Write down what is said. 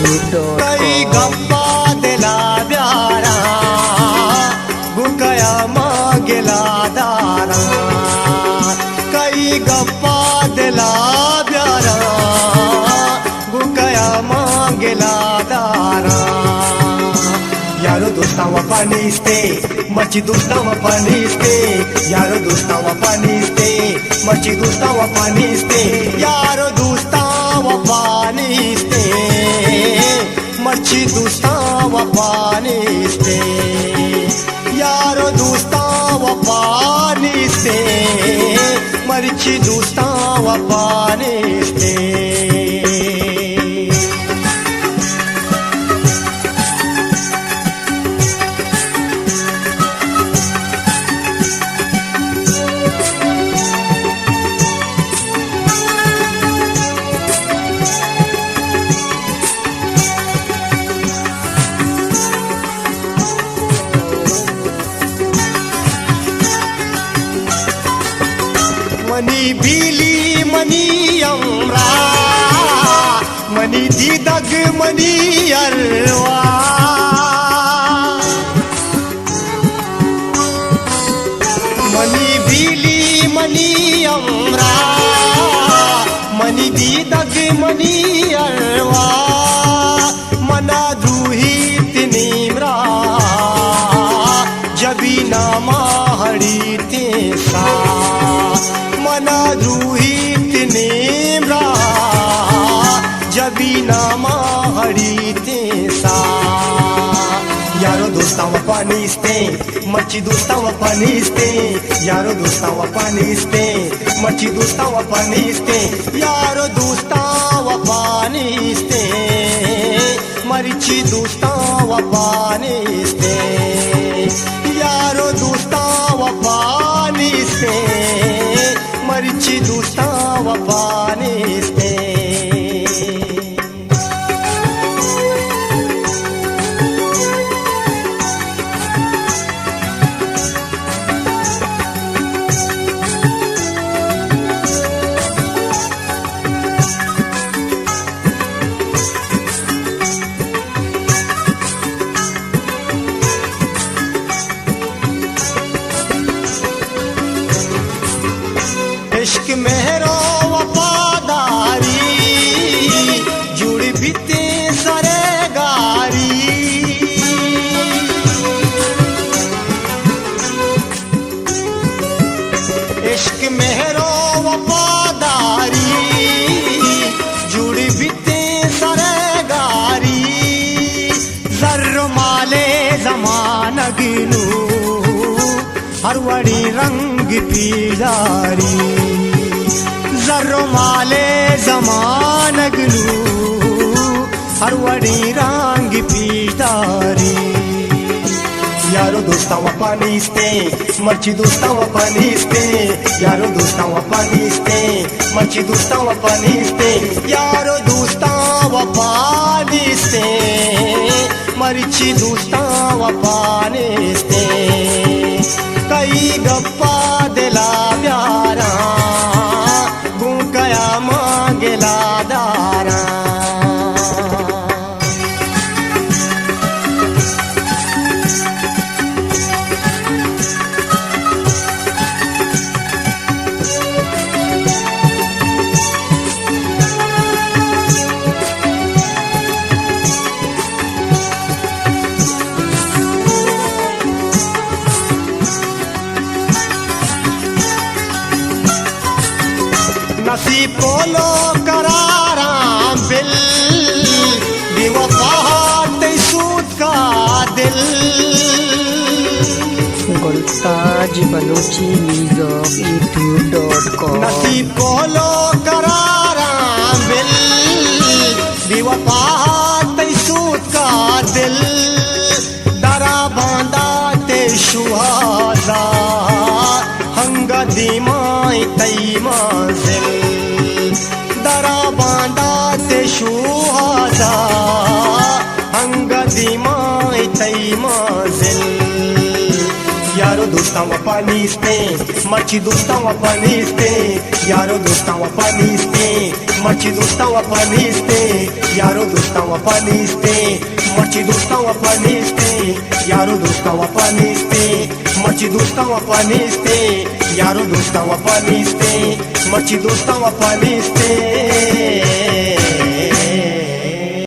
कई गप्पा दिला प्यारा गुकया मांगेला दारा कई गप्पा दिला प्यारा गुकया मांगेला दारा यारो दोस्तावा पानीस्ते मची दोस्तावा पानीस्ते यारो दोस्तावा पानीस्ते मची दोस्तावा पानीस्ते यारो दोस्तावा पानीस्ते मची दोस्तावा पानीस्ते यारो दोस्तावा पानीस्ते मची दोस्तावा पानीस्ते मनी बिली मनी अमरा मनी दीदग मनी अरवा मनी बिली मनी अमरा मनी दीदग मनी अरवा मना दूही तिनीमरा जबी नामा हड़ी तेसा मना रूही तिनेमरा जबी नामा हड़ी तेसा यारो दोस्तावा पानीस्ते मची दोस्तावा पानीस्ते यारो दोस्तावा पानीस्ते मची दोस्तावा पानीस्ते यारो दोस्तावा पानीस्ते मरिची दोस्तावा पानीस्ते यारो दोस्तावा पानीस्ते मरिची दोस्तावा पानीस्ते इश्क मेहरो वफादारी जुड़ बीते सरे गारी इश्क मेहरो वफादारी जुड़ बीते सरे गारी जर्र माले जमान गिनू हर वड़ी रंग पीलारी जर्रो माले जमान गलू हर वड़ी रंग पीलारी यारो दोस्तावा पानीस्ते मची दोस्तावा पानीस्ते यारो दोस्तावा पानीस्ते मची दोस्तावा पानीस्ते यारो दोस्तावा पानीस्ते मरिची दोस्तावा पानीस्ते कई गप्पा दिला प्यारा गुकया मांगेला दारा नसीब बोलो करारा बिल बेवफा सूद का दिल गुलताज बलोची YouTube.com नसीब बोलो करारा बिल बेवफा सूद का दिल दरा बांधा ते शुहादा हंगा दिमाई तई मंजिल दरा बांधा ते शुहादा हंगा दिमाई तई मंजिल यारो दोस्त मर्ची दोस्तां अपनिस्ते यारो दोस्तां अपनिस्ते मर्ची दोस्तां अपनिस्ते यारो दोस्तां अपनिस्ते मर्ची दोस्तां अपनिस्ते यारो दोस्तां अपनिस्ते मर्ची दोस्तां अपनिस्ते यारो दोस्तां अपनिस्ते मर्ची दोस्तां अपनिस्ते